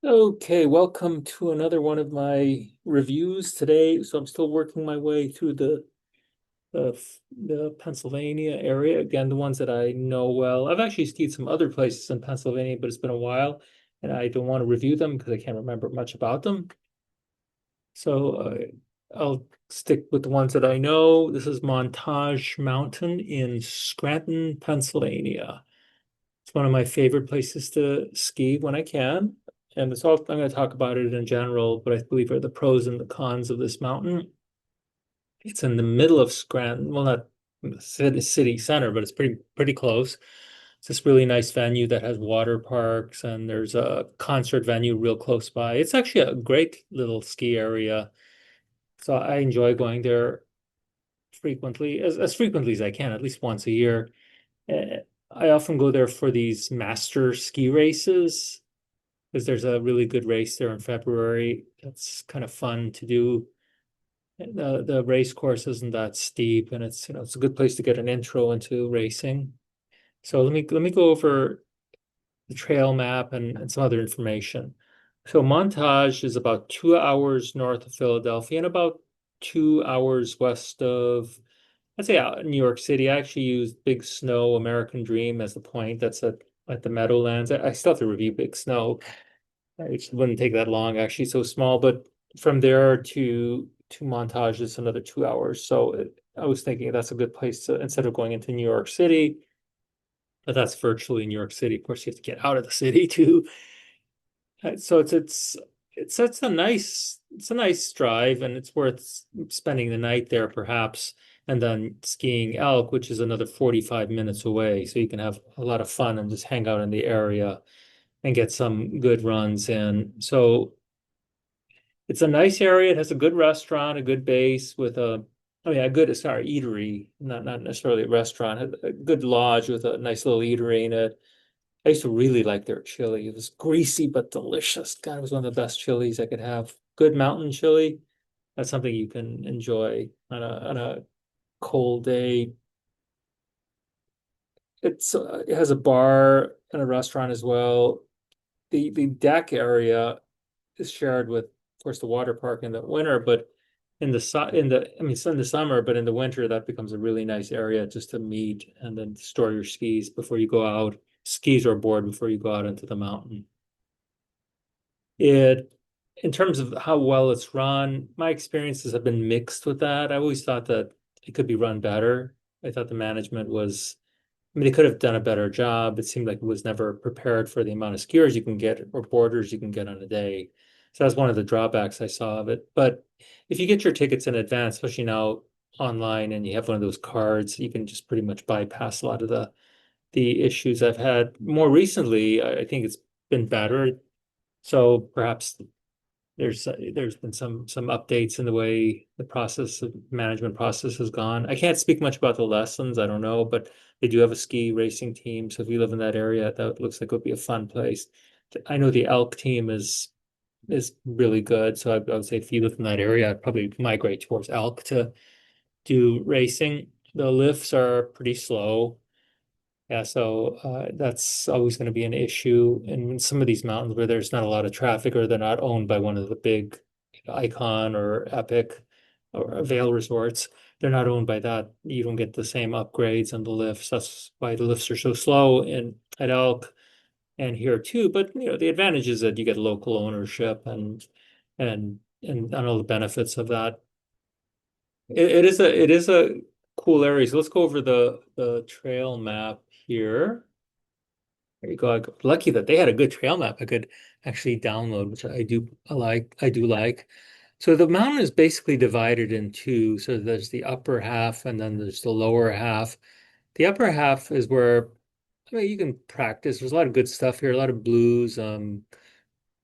Okay, welcome to another one of my reviews today. So I'm still working my way through the Pennsylvania area. Again, the ones that I know well. I've actually skied some other places in Pennsylvania, but it's been a while, and I don't want to review them because I can't remember much about them. So I'll stick with the ones that I know. This is Montage Mountain in Scranton, Pennsylvania. It's one of my favorite places to ski when I can. And it's all, I'm going to talk about it in general, but I believe are the pros and the cons of this mountain. It's in the middle of Scranton. Well, not the city center, but it's pretty close. It's this really nice venue that has water parks, and there's a concert venue real close by. It's actually a great little ski area. So I enjoy going there frequently, as frequently as I can, at least once a year. I often go there for these master ski races because there's a really good race there in February. That's kind of fun to do. The race course isn't that steep, and it's a good place to get an intro into racing. So let me go over the trail map and some other information. So Montage is about 2 hours north of Philadelphia and about 2 hours west of, I'd say, New York City. I actually used Big Snow American Dream as the point. That's at the Meadowlands. I still have to review Big Snow. It wouldn't take that long, actually, so small. But from there to Montage is another 2 hours. So I was thinking that's a good place to, instead of going into New York City, but that's virtually New York City. Of course, you have to get out of the city too. So it's a nice drive, and it's worth spending the night there perhaps, and then skiing Elk, which is another 45 minutes away. So you can have a lot of fun and just hang out in the area and get some good runs in. So it's a nice area. It has a good restaurant, a good base with a good, sorry, eatery, not necessarily a restaurant, a good lodge with a nice little eatery in it. I used to really like their chili. It was greasy but delicious. God, it was one of the best chilies I could have. Good mountain chili. That's something you can enjoy on a cold day. It has a bar and a restaurant as well. The deck area is shared with, of course, the water park in the winter, but I mean, it's in the summer, but in the winter, that becomes a really nice area just to meet and then store your skis before you go out. Skis or board before you go out into the mountain. It, in terms of how well it's run, my experiences have been mixed with that. I always thought that it could be run better. I thought the management was, I mean, they could have done a better job. It seemed like it was never prepared for the amount of skiers you can get or boarders you can get on a day. So that's one of the drawbacks I saw of it. But if you get your tickets in advance, especially now online, and you have one of those cards, you can just pretty much bypass a lot of the issues I've had. More recently, I think it's been better. So perhaps there's been some updates in the way the process of management process has gone. I can't speak much about the lessons. I don't know, but they do have a ski racing team. So if you live in that area, that looks like it would be a fun place. I know the Elk team is really good. So I would say if you live in that area, I'd probably migrate towards Elk to do racing. The lifts are pretty slow. Yeah, so that's always going to be an issue in some of these mountains where there's not a lot of traffic or they're not owned by one of the big Icon or Epic or Vail resorts. They're not owned by that. You don't get the same upgrades on the lifts. That's why the lifts are so slow in at Elk and here too. But the advantage is that you get local ownership and all the benefits of that. It is a cool area. So let's go over the trail map here. There you go. Lucky that they had a good trail map I could actually download, which I do like. So the mountain is basically divided in two. So there's the upper half and then there's the lower half. The upper half is where, I mean, you can practice. There's a lot of good stuff here, a lot of blues, not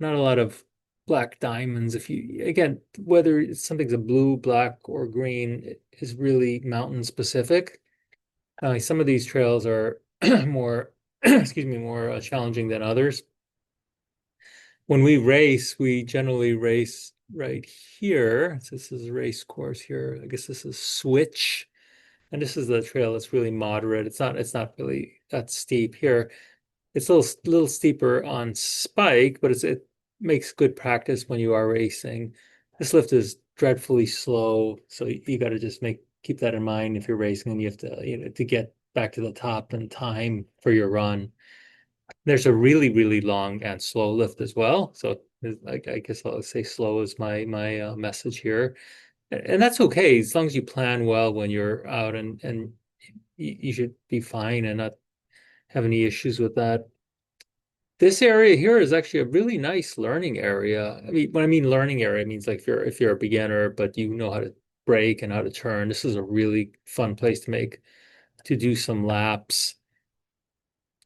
a lot of black diamonds. If you, again, whether something's a blue, black, or green is really mountain specific. Some of these trails are more, excuse me, more challenging than others. When we race, we generally race right here. So this is a race course here. I guess this is Switch, and this is the trail that's really moderate. It's not really that steep here. It's a little steeper on Spike, but makes good practice when you are racing. This lift is dreadfully slow, so you got to just make keep that in mind if you're racing and you have to, to get back to the top in time for your run. There's a really, really long and slow lift as well. So I guess I'll say slow is my message here. And that's okay as long as you plan well when you're out and you should be fine and not have any issues with that. This area here is actually a really nice learning area. I mean, when I mean learning area, it means like if you're a beginner, but you know how to brake and how to turn, this is a really fun place to do some laps.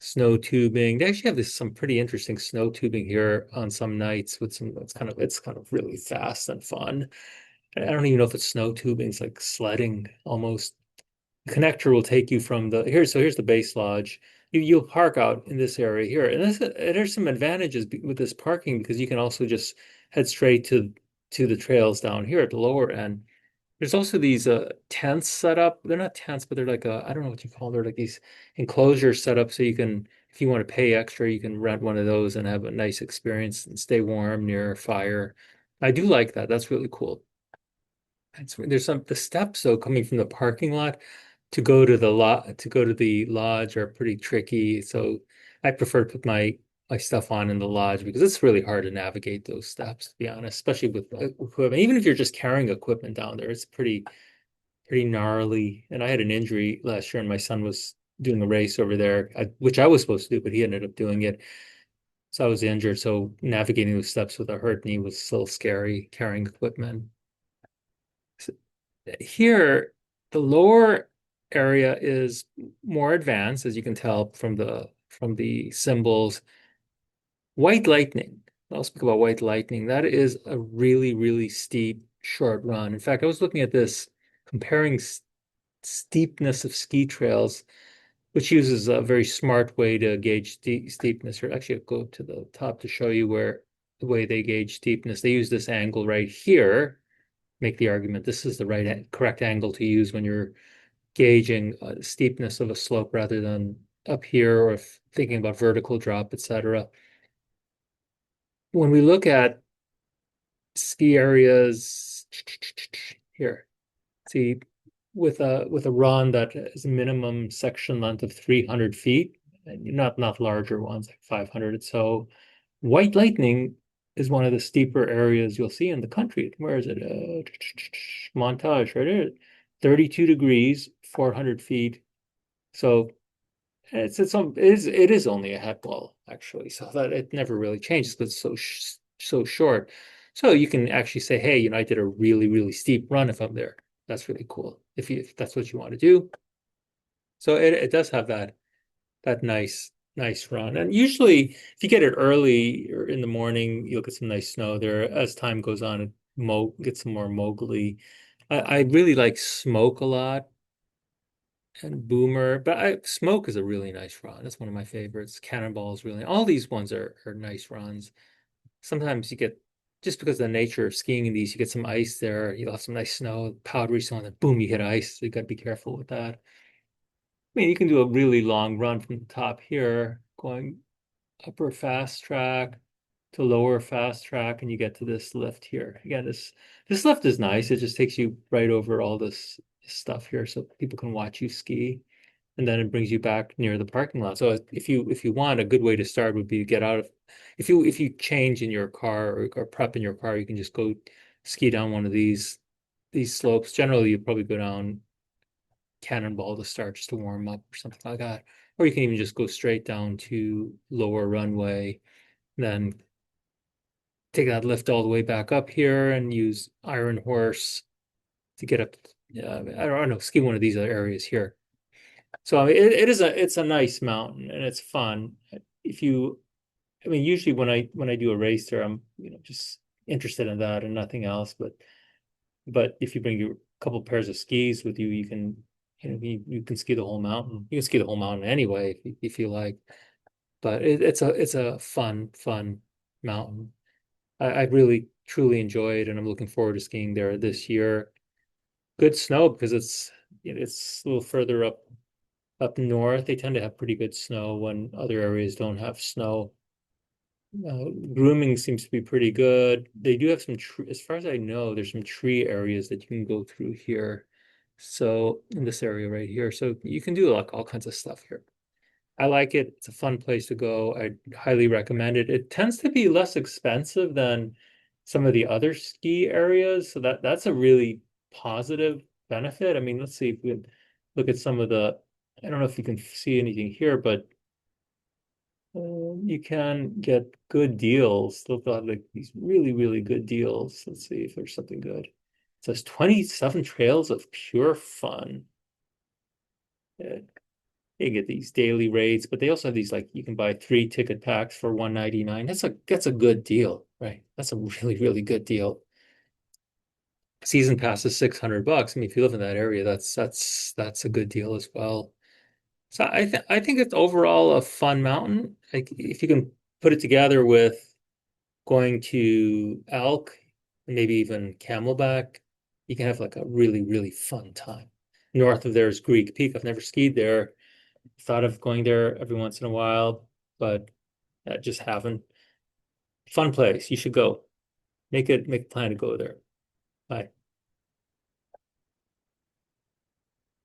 Snow tubing. They actually have some pretty interesting snow tubing here on some nights with some it's kind of really fast and fun. I don't even know if it's snow tubing, it's like sledding almost. The connector will take you from here's the base lodge. You'll park out in this area here. And there's some advantages with this parking because you can also just head straight to the trails down here at the lower end. There's also these tents set up. They're not tents, but they're like I don't know what you call them. They're like these enclosures set up so you can, if you want to pay extra, you can rent one of those and have a nice experience and stay warm near a fire. I do like that. That's really cool. There's the steps though coming from the parking lot to go to the lodge are pretty tricky. So I prefer to put my stuff on in the lodge because it's really hard to navigate those steps, to be honest, especially with equipment. Even if you're just carrying equipment down there, it's pretty gnarly. And I had an injury last year, and my son was doing a race over there, which I was supposed to do, but he ended up doing it. So I was injured. So navigating those steps with a hurt knee was still scary carrying equipment. So here, the lower area is more advanced, as you can tell from the symbols. White lightning. I'll speak about white lightning. That is a really, really steep, short run. In fact, I was looking at this, comparing steepness of ski trails, which uses a very smart way to gauge steepness. Or actually, I'll go to the top to show you where the way they gauge steepness. They use this angle right here, make the argument this is the correct angle to use when you're gauging steepness of a slope rather than up here or thinking about vertical drop, etc. When we look at ski areas here, see with a run that is a minimum section length of 300 feet, and not larger ones like 500. So White Lightning is one of the steeper areas you'll see in the country. Where is it? Montage, right there. 32 degrees, 400 feet. So it is only a head wall actually, so that it never really changes because it's so short. So you can actually say, hey, I did a really, really steep run if I'm there. That's really cool if that's what you want to do. So it does have that nice run. And usually if you get it early or in the morning, you'll get some nice snow there. As time goes on, it gets some more mogully. I really like Smoke a lot and Boomer, but Smoke is a really nice run. That's one of my favorites. Cannonball is really, all these ones are nice runs. Sometimes you get, just because of the nature of skiing in these, you get some ice there. You'll have some nice snow, powdery snow, and then boom, you hit ice. So you got to be careful with that. I mean, you can do a really long run from the top here, going upper fast track to lower fast track, and you get to this lift here. Again, this lift is nice. It just takes you right over all this stuff here so people can watch you ski. And then it brings you back near the parking lot. So if you want, a good way to start would be to get out of, if you change in your car or prep in your car, you can just go ski down one of these slopes. Generally, you probably go down Cannonball to start just to warm up or something like that. Or you can even just go straight down to lower runway, then take that lift all the way back up here and use Iron Horse to get up. I don't know, ski one of these other areas here. So it's a nice mountain and it's fun. If you, I mean, usually when I do a race there, I'm just interested in that and nothing else. But if you bring your couple pairs of skis with you, you can you can ski the whole mountain. You can ski the whole mountain anyway if you like. But it's a fun mountain. I really truly enjoy it, and I'm looking forward to skiing there this year. Good snow because it's a little further up north. They tend to have pretty good snow when other areas don't have snow. Grooming seems to be pretty good. They do have some tree, as far as I know, there's some tree areas that you can go through here. So in this area right here, so you can do like all kinds of stuff here. I like it. It's a fun place to go. I highly recommend it. It tends to be less expensive than some of the other ski areas, so that's a really positive benefit. I mean, let's see if we can look at some of the, I don't know if you can see anything here, but you can get good deals. They'll have like these really, really good deals. Let's see if there's something good. It says 27 trails of pure fun. Yeah, they get these daily rates, but they also have these like you can buy 3 ticket packs for 199. That's a good deal, right? That's a really, really good deal. Season pass is $600. I mean, if you live in that area, that's a good deal as well. So I think it's overall a fun mountain. Like if you can put it together with going to Elk, maybe even Camelback, you can have like a really, really fun time. North of there is Greek Peak. I've never skied there. Thought of going there every once in a while, but just haven't. Fun place. You should go. Make a plan to go there. Bye.